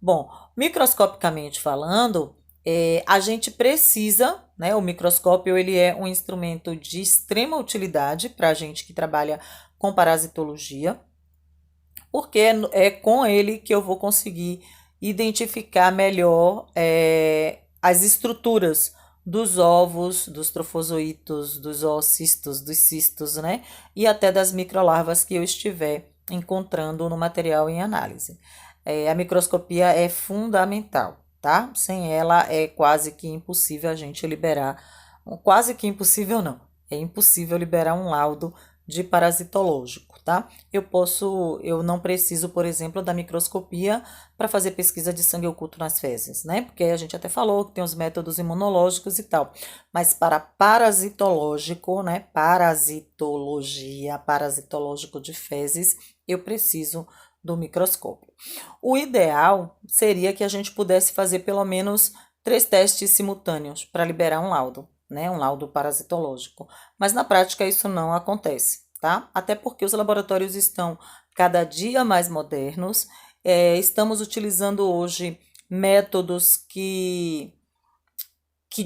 Bom, microscopicamente falando, a gente precisa, né? O microscópio ele é um instrumento de extrema utilidade para a gente que trabalha com parasitologia, porque é com ele que eu vou conseguir identificar melhor as estruturas dos ovos, dos trofozoítos, dos oocistos, dos cistos, né? E até das microlarvas que eu estiver encontrando no material em análise. A microscopia é fundamental, tá? Sem ela é quase que impossível a gente liberar, quase que impossível não, é impossível liberar um laudo de parasitológico, tá? Eu não preciso, por exemplo, da microscopia para fazer pesquisa de sangue oculto nas fezes, né? Porque a gente até falou que tem os métodos imunológicos e tal. Mas para parasitológico, né? Parasitológico de fezes, eu preciso do microscópio. O ideal seria que a gente pudesse fazer pelo menos 3 testes simultâneos para liberar um laudo, né? Um laudo parasitológico. Mas na prática isso não acontece, tá? Até porque os laboratórios estão cada dia mais modernos. Estamos utilizando hoje métodos que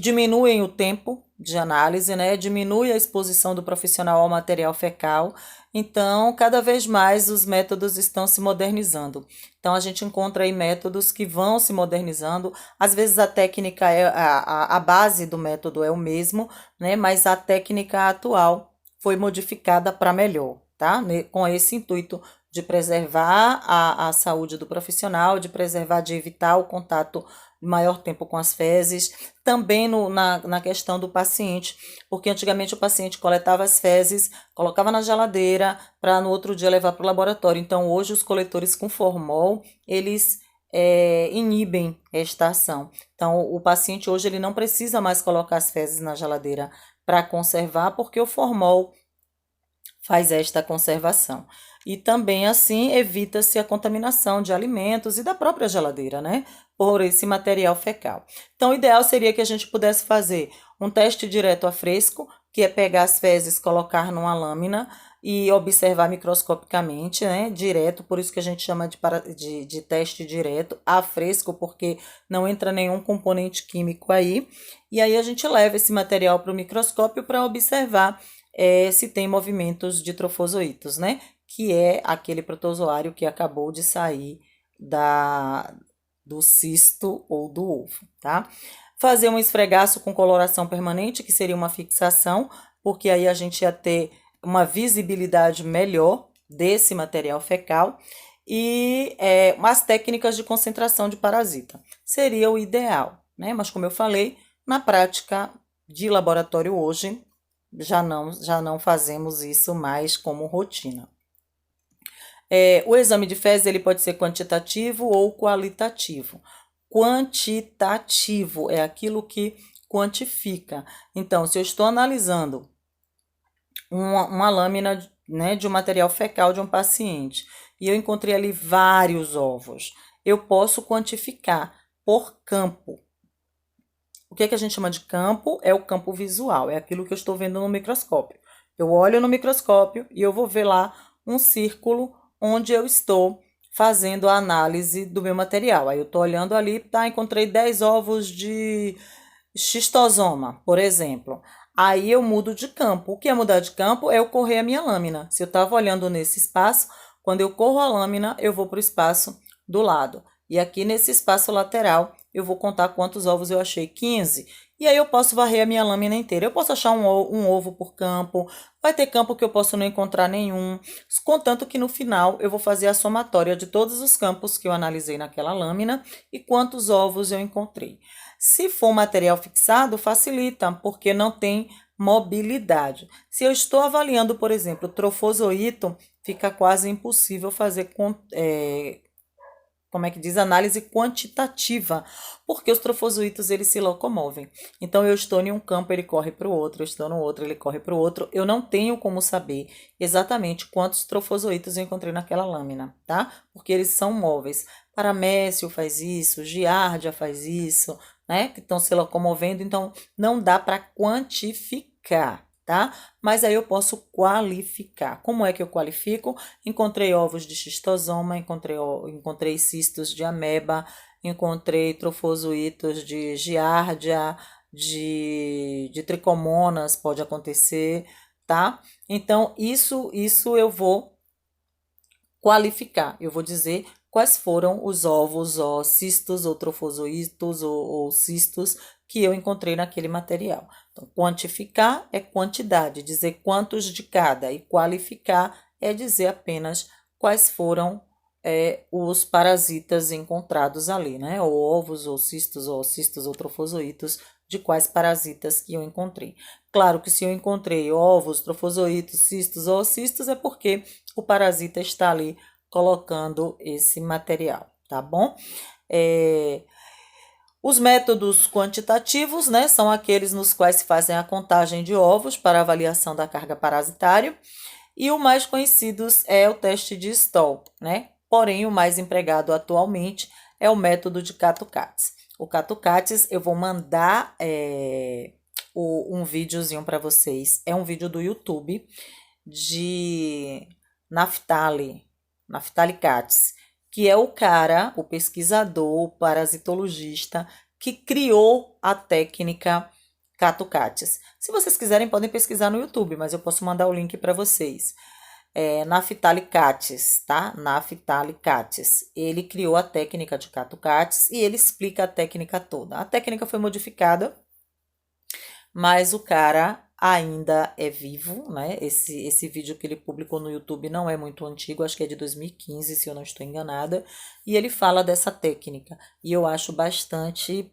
diminuem o tempo de análise, né? Diminui a exposição do profissional ao material fecal. Então, cada vez mais os métodos estão se modernizando. Então, a gente encontra aí métodos que vão se modernizando. Às vezes a técnica a base do método é o mesmo, né? Mas a técnica atual foi modificada para melhor, tá? Com esse intuito de preservar a saúde do profissional, de preservar, de evitar o contato maior tempo com as fezes, também na questão do paciente, porque antigamente o paciente coletava as fezes, colocava na geladeira para no outro dia levar para o laboratório. Então, hoje os coletores com formol, eles inibem esta ação. Então, o paciente hoje ele não precisa mais colocar as fezes na geladeira para conservar, porque o formol faz esta conservação. E também assim evita-se a contaminação de alimentos e da própria geladeira, né? Por esse material fecal. Então, o ideal seria que a gente pudesse fazer um teste direto a fresco, que é pegar as fezes, colocar numa lâmina e observar microscopicamente, né? Direto, por isso que a gente chama de teste direto a fresco, porque não entra nenhum componente químico aí. E aí a gente leva esse material para o microscópio para observar se tem movimentos de trofozoítos, né? Que é aquele protozoário que acabou de sair do cisto ou do ovo, tá? Fazer um esfregaço com coloração permanente, que seria uma fixação, porque aí a gente ia ter uma visibilidade melhor desse material fecal. E as técnicas de concentração de parasita seria o ideal, né? Mas como eu falei, na prática de laboratório hoje, já não fazemos isso mais como rotina. O exame de fezes ele pode ser quantitativo ou qualitativo. Quantitativo é aquilo que quantifica. Então, se eu estou analisando uma lâmina, né, de um material fecal de um paciente e eu encontrei ali vários ovos, eu posso quantificar por campo. O que a gente chama de campo é o campo visual, é aquilo que eu estou vendo no microscópio. Eu olho no microscópio e eu vou ver lá um círculo onde eu estou fazendo a análise do meu material. Aí eu estou olhando ali, tá, encontrei 10 ovos de xistosoma, por exemplo. Aí eu mudo de campo. O que é mudar de campo é eu correr a minha lâmina. Se eu estava olhando nesse espaço, quando eu corro a lâmina, eu vou para o espaço do lado. E aqui nesse espaço lateral, eu vou contar quantos ovos eu achei, 15. E aí eu posso varrer a minha lâmina inteira. Eu posso achar um ovo por campo, vai ter campo que eu posso não encontrar nenhum, contanto que no final eu vou fazer a somatória de todos os campos que eu analisei naquela lâmina e quantos ovos eu encontrei. Se for material fixado, facilita, porque não tem mobilidade. Se eu estou avaliando, por exemplo, trofozoito, fica quase impossível fazer como é que diz, análise quantitativa, porque os trofozoítos eles se locomovem. Então eu estou em um campo, ele corre para o outro, eu estou no outro, ele corre para o outro. Eu não tenho como saber exatamente quantos trofozoítos eu encontrei naquela lâmina, tá? Porque eles são móveis. Paramécio faz isso, Giardia faz isso, né? Que estão se locomovendo, então não dá para quantificar. tá? Mas aí eu posso qualificar. Como é que eu qualifico? Encontrei ovos de xistosoma, encontrei cistos de ameba, encontrei trofozoítos de giardia, de tricomonas, pode acontecer, tá? Então, isso eu vou qualificar. Eu vou dizer quais foram os ovos, ou cistos, ou trofozoítos, ou cistos que eu encontrei naquele material. Então, quantificar é quantidade, dizer quantos de cada, e qualificar é dizer apenas quais foram os parasitas encontrados ali, né? Ou ovos, ou cistos, ou trofozoítos, de quais parasitas que eu encontrei. Claro que se eu encontrei ovos, trofozoítos, cistos ou cistos, é porque o parasita está ali colocando esse material, tá bom? Os métodos quantitativos, né, são aqueles nos quais se fazem a contagem de ovos para avaliação da carga parasitária, e o mais conhecido é o teste de Stoll, né? Porém, o mais empregado atualmente é o método de Catucates. O Catucates, eu vou mandar um videozinho para vocês. É um vídeo do YouTube de Naftali Katz, que é o cara, o pesquisador, o parasitologista, que criou a técnica Catucates. Se vocês quiserem, podem pesquisar no YouTube, mas eu posso mandar o link para vocês. Naftali Katz, tá? Naftali Katz. Ele criou a técnica de Catucates e ele explica a técnica toda. A técnica foi modificada, mas o cara ainda é vivo, né? Esse vídeo que ele publicou no YouTube não é muito antigo, acho que é de 2015, se eu não estou enganada, e ele fala dessa técnica, e eu acho bastante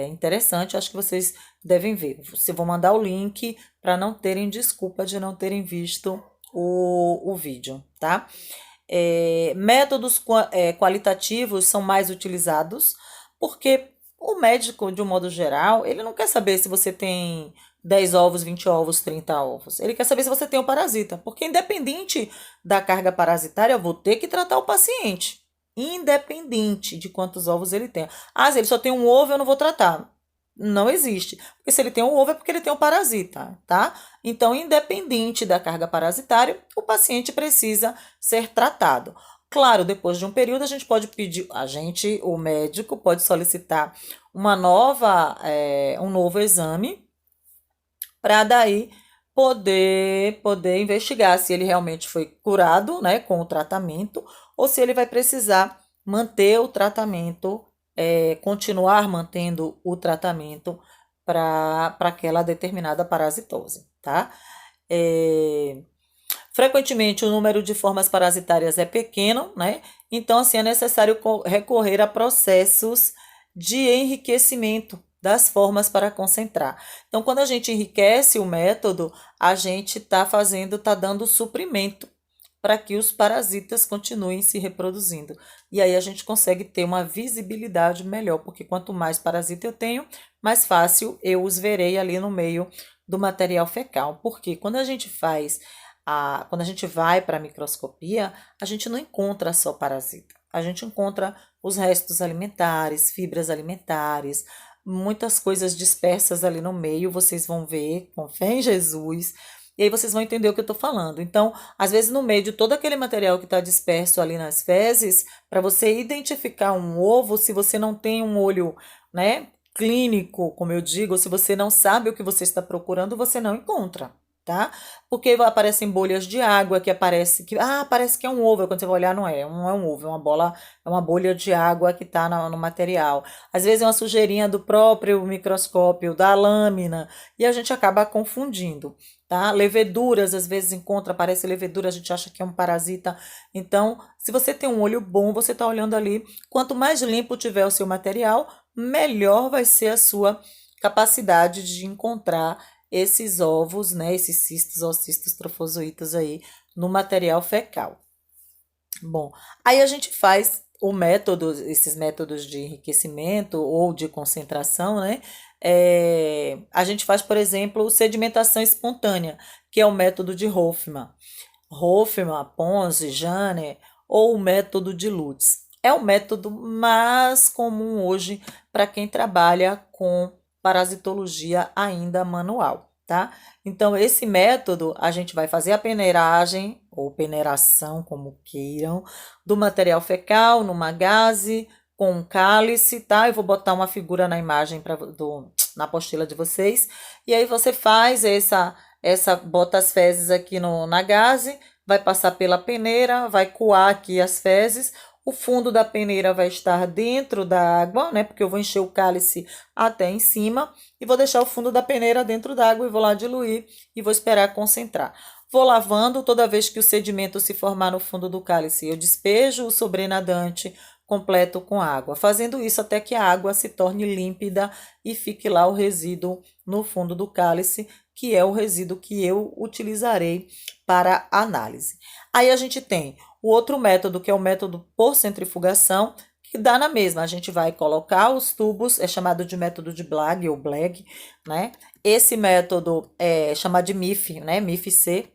interessante, acho que vocês devem ver. Eu vou mandar o link para não terem desculpa de não terem visto o vídeo, tá? Métodos qualitativos são mais utilizados porque o médico, de um modo geral, ele não quer saber se você tem 10 ovos, 20 ovos, 30 ovos. Ele quer saber se você tem o parasita. Porque independente da carga parasitária, eu vou ter que tratar o paciente. Independente de quantos ovos ele tem. Ah, se ele só tem um ovo, eu não vou tratar. Não existe. Porque se ele tem um ovo, é porque ele tem um parasita, tá? Então, independente da carga parasitária, o paciente precisa ser tratado. Claro, depois de um período, a gente pode pedir, o médico, pode solicitar um novo exame para daí poder investigar se ele realmente foi curado, né, com o tratamento, ou se ele vai precisar manter o tratamento, continuar mantendo o tratamento para aquela determinada parasitose, tá? Frequentemente, o número de formas parasitárias é pequeno, né? Então, assim, é necessário recorrer a processos de enriquecimento das formas para concentrar. Então, quando a gente enriquece o método, a gente está dando suprimento para que os parasitas continuem se reproduzindo. E aí a gente consegue ter uma visibilidade melhor, porque quanto mais parasita eu tenho, mais fácil eu os verei ali no meio do material fecal. Porque quando a gente quando a gente vai para a microscopia, a gente não encontra só parasita. A gente encontra os restos alimentares, fibras alimentares, muitas coisas dispersas ali no meio, vocês vão ver, com fé em Jesus, e aí vocês vão entender o que eu estou falando. Então, às vezes, no meio de todo aquele material que está disperso ali nas fezes, para você identificar um ovo, se você não tem um olho, né, clínico, como eu digo, se você não sabe o que você está procurando, você não encontra, tá? Porque aparecem bolhas de água parece que é um ovo, quando você vai olhar não é um ovo, é uma bolha de água que está no material. Às vezes é uma sujeirinha do próprio microscópio, da lâmina, e a gente acaba confundindo, tá? Leveduras, às vezes aparece levedura, a gente acha que é um parasita. Então, se você tem um olho bom, você está olhando ali, quanto mais limpo tiver o seu material, melhor vai ser a sua capacidade de encontrar esses ovos, né, esses cistos ou cistos trofozoítos aí no material fecal. Bom, aí a gente faz esses métodos de enriquecimento ou de concentração, né? A gente faz, por exemplo, sedimentação espontânea, que é o método de Hoffman, Pons, Janer, ou o método de Lutz. É o método mais comum hoje para quem trabalha com parasitologia ainda manual, tá? Então, esse método, a gente vai fazer a peneiragem, ou peneiração, como queiram, do material fecal numa gaze, com um cálice, tá? Eu vou botar uma figura na imagem na apostila de vocês. E aí você faz bota as fezes aqui na gaze, vai passar pela peneira, vai coar aqui as fezes. O fundo da peneira vai estar dentro da água, né? Porque eu vou encher o cálice até em cima e vou deixar o fundo da peneira dentro da água e vou lá diluir e vou esperar concentrar. Vou lavando toda vez que o sedimento se formar no fundo do cálice. Eu despejo o sobrenadante completo com água, fazendo isso até que a água se torne límpida e fique lá o resíduo no fundo do cálice, que é o resíduo que eu utilizarei para análise. Aí a gente tem o outro método, que é o método por centrifugação, que dá na mesma. A gente vai colocar os tubos, é chamado de método de Blagg ou Blagg, né? Esse método é chamado de MIF, né? MIF-C,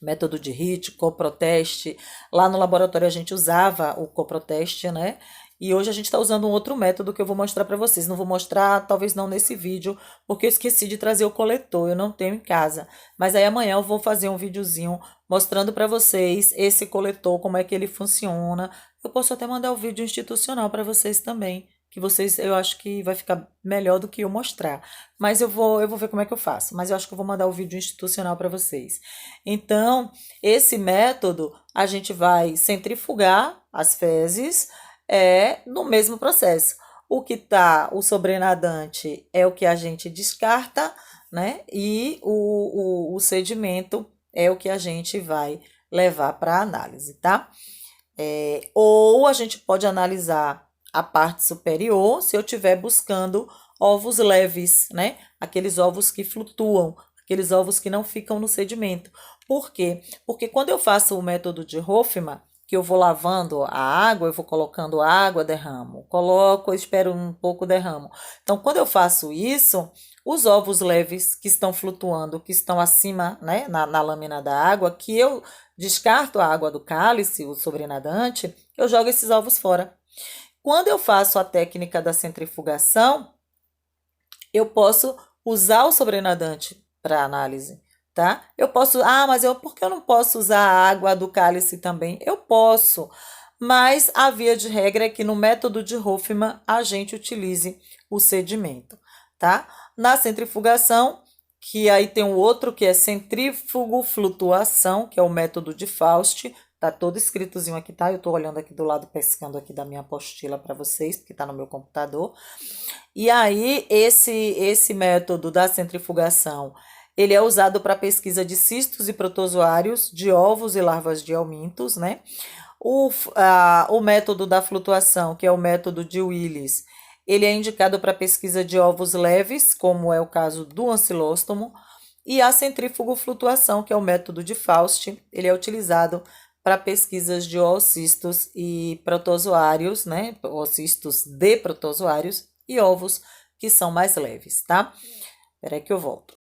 método de HIT, coproteste. Lá no laboratório a gente usava o coproteste, né? E hoje a gente está usando um outro método que eu vou mostrar para vocês. Não vou mostrar, talvez não nesse vídeo, porque eu esqueci de trazer o coletor, eu não tenho em casa. Mas aí amanhã eu vou fazer um videozinho mostrando para vocês esse coletor, como é que ele funciona. Eu posso até mandar o vídeo institucional para vocês também, que vocês, eu acho que vai ficar melhor do que eu mostrar. Mas eu vou ver como é que eu faço. Mas eu acho que eu vou mandar o vídeo institucional para vocês. Então, esse método, a gente vai centrifugar as fezes no mesmo processo. O sobrenadante é o que a gente descarta, né? E o sedimento é o que a gente vai levar para análise, tá? Ou a gente pode analisar a parte superior se eu estiver buscando ovos leves, né? Aqueles ovos que flutuam, aqueles ovos que não ficam no sedimento. Por quê? Porque quando eu faço o método de Hofmann, que eu vou lavando a água, eu vou colocando água, derramo. Coloco, espero um pouco, derramo. Então, quando eu faço isso, os ovos leves que estão flutuando, que estão acima, né, na lâmina da água, que eu descarto a água do cálice, o sobrenadante, eu jogo esses ovos fora. Quando eu faço a técnica da centrifugação, eu posso usar o sobrenadante para análise, tá? Eu posso, mas por que eu não posso usar a água do cálice também? Eu posso, mas a via de regra é que no método de Hofmann a gente utilize o sedimento, tá? Na centrifugação, que aí tem um outro que é centrífugo flutuação, que é o método de Faust. Tá todo escritozinho aqui, tá? Eu tô olhando aqui do lado, pescando aqui da minha apostila para vocês, porque tá no meu computador. E aí, esse método da centrifugação, ele é usado para pesquisa de cistos e protozoários, de ovos e larvas de helmintos, né? O método da flutuação, que é o método de Willis, ele é indicado para pesquisa de ovos leves, como é o caso do ancilóstomo, e a centrífugo flutuação, que é o método de Faust, ele é utilizado para pesquisas de oocistos e protozoários, né? Oocistos de protozoários e ovos que são mais leves, tá? Espera aí que eu volto.